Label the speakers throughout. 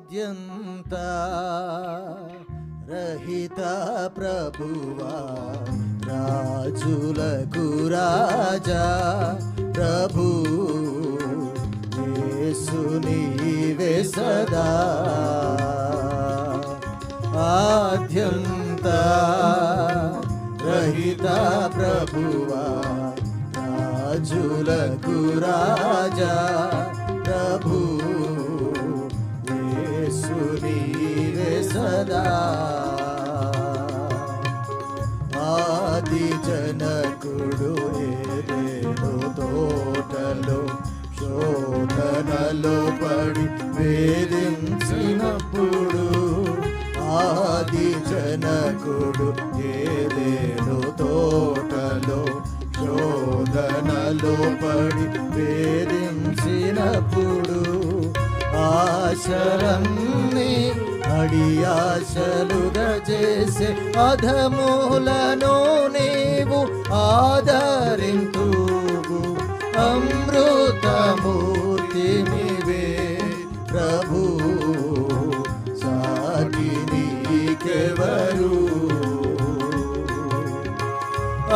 Speaker 1: ఆద్యంత రహిత ప్రభువా రాజులకు రాజా ప్రభు యేసు నీవే సదా ఆద్యంత రహిత ప్రభువా రాజులకు రాజా ప్రభు యేసు నీవే సదా ఆది జనకుడు ఏదేను తోటలో శోధనలో పడి వేధించినప్పుడు ఆది జనకుడు ఏదేను తోటలో శోధనలో పడి వేధించినప్పుడు ఆశలన్నీ అడియాశలుగా చేసే అధములను నీవు ఆదరింతువు అమృతమూర్తినివే ప్రభు సాటి నీకెవరు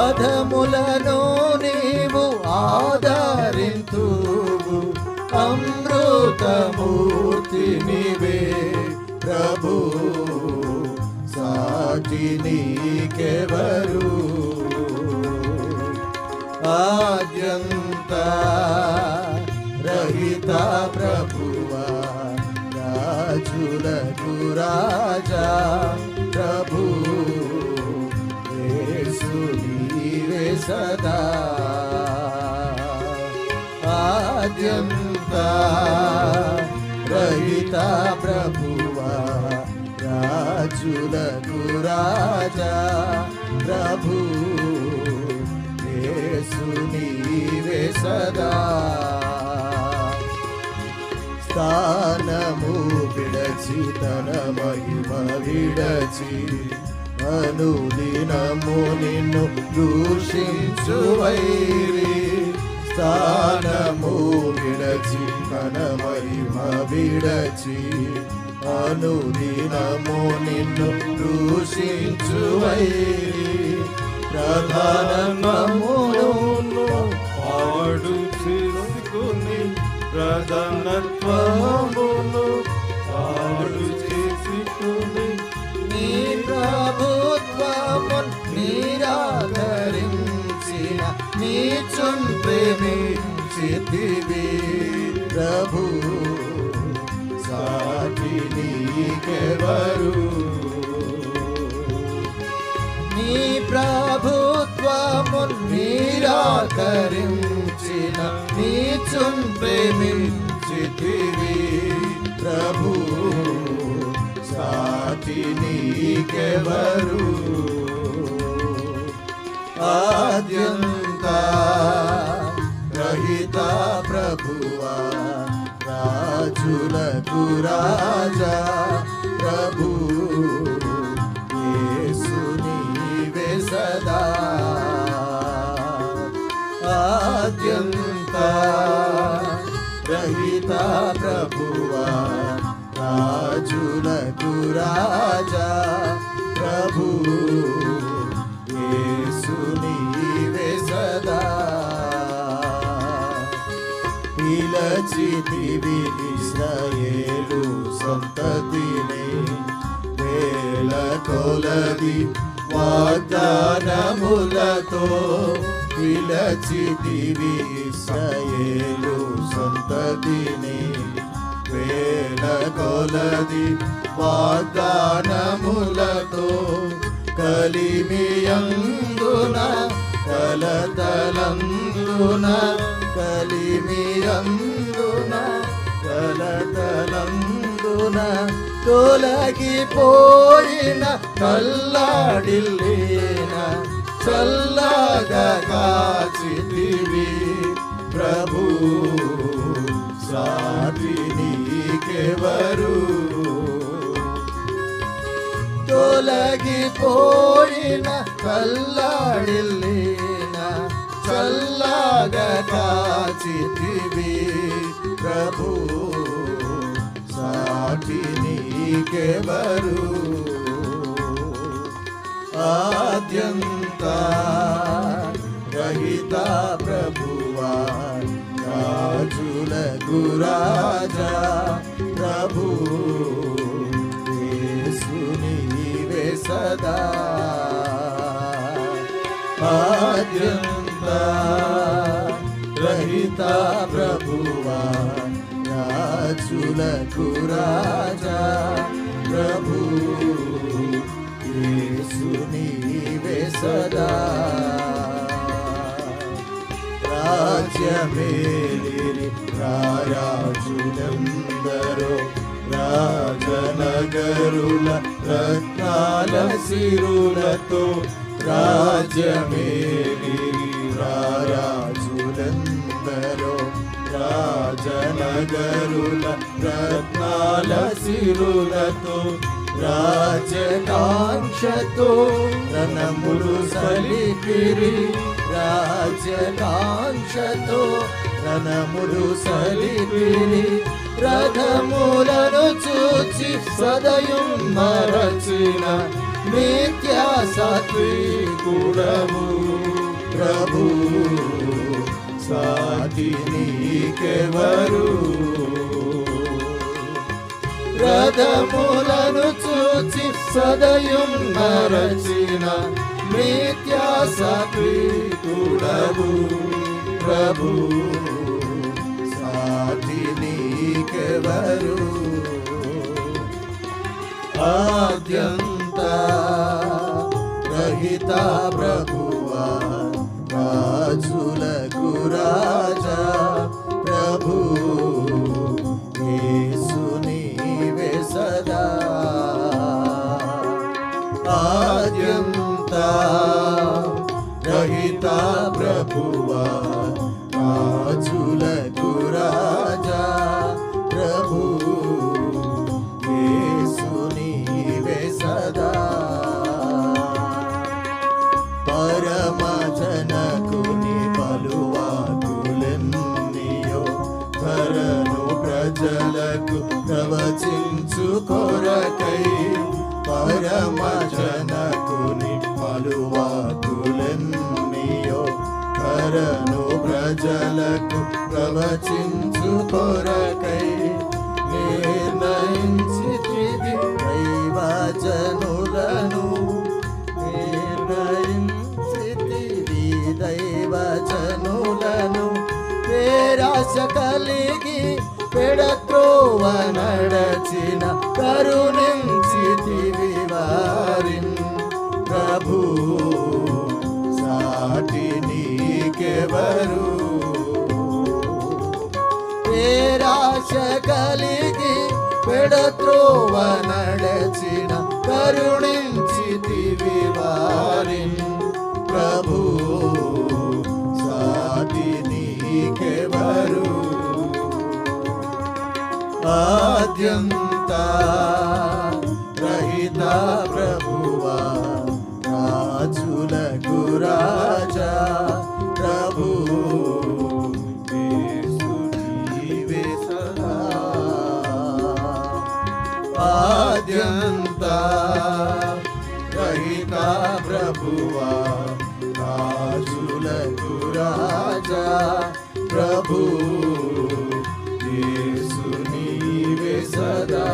Speaker 1: అధములను నీవు ఆదరింతువు అమృతమూర్తినివే ప్రభు సాటి నీకెవరు ఆద్యంత రహిత ప్రభువా రాజులకు రాజా ప్రభు యేసు నీవే సదా ఆద్యంత రహిత ప్రభువా రాజులకు రాజా ప్రభు యేసు నీవే సదా స్థానము విడచి తన మహిమ విడచి అనుదినము నిన్ను దూషించు వైరి స్థానము విడచి తన మహిమ విడచి అనుదినము నిన్ను దూషించు వైరి ప్రధానమును
Speaker 2: పాడు చేసుకుని ప్రధానత్వమును పాడు చేసుకుని
Speaker 1: నీ ప్రభుత్వము నిరాకరించిన నీచున్ ప్రేమించితివి ప్రభు సాటి నీకెవరు నీ ప్రభుత్వము నిరాకరించిన నీచున్ ప్రేమించితివి ప్రభు సాటి నీకెవరు ఆద్యంత రహిత ప్రభువా రాజులకు రాజా ప్రభు యేసు నీవే సదా ఆద్యంత రహిత ప్రభువా రాజులకు రాజా ప్రభు యేసు నీవే సదా పిలచితివి ఇశ్రాయేలు సంతతిని వేల కొలది వాగ్దానములతో పిలచితివి ఇశ్రాయేలు సంతతిని వేల కొలది వాగ్దానములతో కలిమియందున కలతలందున కలిమియందున కలతలందున తొలగిపోయిన కల్లాడిల్లిన చల్లగా కాచితివి ప్రభు సాటి నీకెవరు తొలగిపోయిన కల్లాడిల్లిన చల్లగా కాచితివి ప్రభు సా సాటి నీకెవరు ఆద్యంత రహిత ప్రభువా రాజులకు రాజా ప్రభు యేసు నీవే సదా ఆద్యంత రహిత ప్రభువా రాజులకు రాజా ప్రభు యేసు నీవే సదా రాజ్యమేలిరి రారాజులందరూ రాజనగరుల రత్నాల సిరులతో రాజ్యమేలిరి రారాజులందరూ రాజనగరుల రత్నాల సిరులతో రాజకాంక్షతో రణములు సలిపిరి రాజకాంక్షతో రణములు సలిపిరి రథములను చూచి సదయం మరచిన నిత్య సాత్వికుడవు ప్రభు సాటి నీకెవరు రథములను చూచి సదయం మరచిన నిత్య సాత్వికుడవు ప్రభు సాటి నీకెవరు ఆద్యంత రహిత ప్రభువా రాజులకు రాజా ప్రభు యేసు నీవే సదా ఆద్యంత రహిత ప్రభువా రాజులకు రాజా ప్రభు యేసు నీవే సదా పరమజనకుని పలువాకులెన్నియో ధరను ప్రజలకు ప్రవచించు కొరకై పరమజనకుని పలువాకులెన్నియో ధరను ప్రజలకు ప్రవచించు కొరకై నిర్ణయించితివి దైవజనులను నిర్ణయించితివి దైవజనులను పేరాశ కలిగి పెడత్రోవ నడచిన కరుణించితివి వారిన్ ప్రభు సాటి నీకెవరు పేరాశ కలిగి పెడత్రోవ నడచిన కరుణించితివి వారిన్ ప్రభు సాటి నీకెవరు ఆద్యంత రహిత ప్రభువా రాజులకు రాజా ప్రభు యేసు నీవే సదా ఆద్యంత రహిత ప్రభువా రాజులకు రాజా ప్రభు యేసు నీవే సదా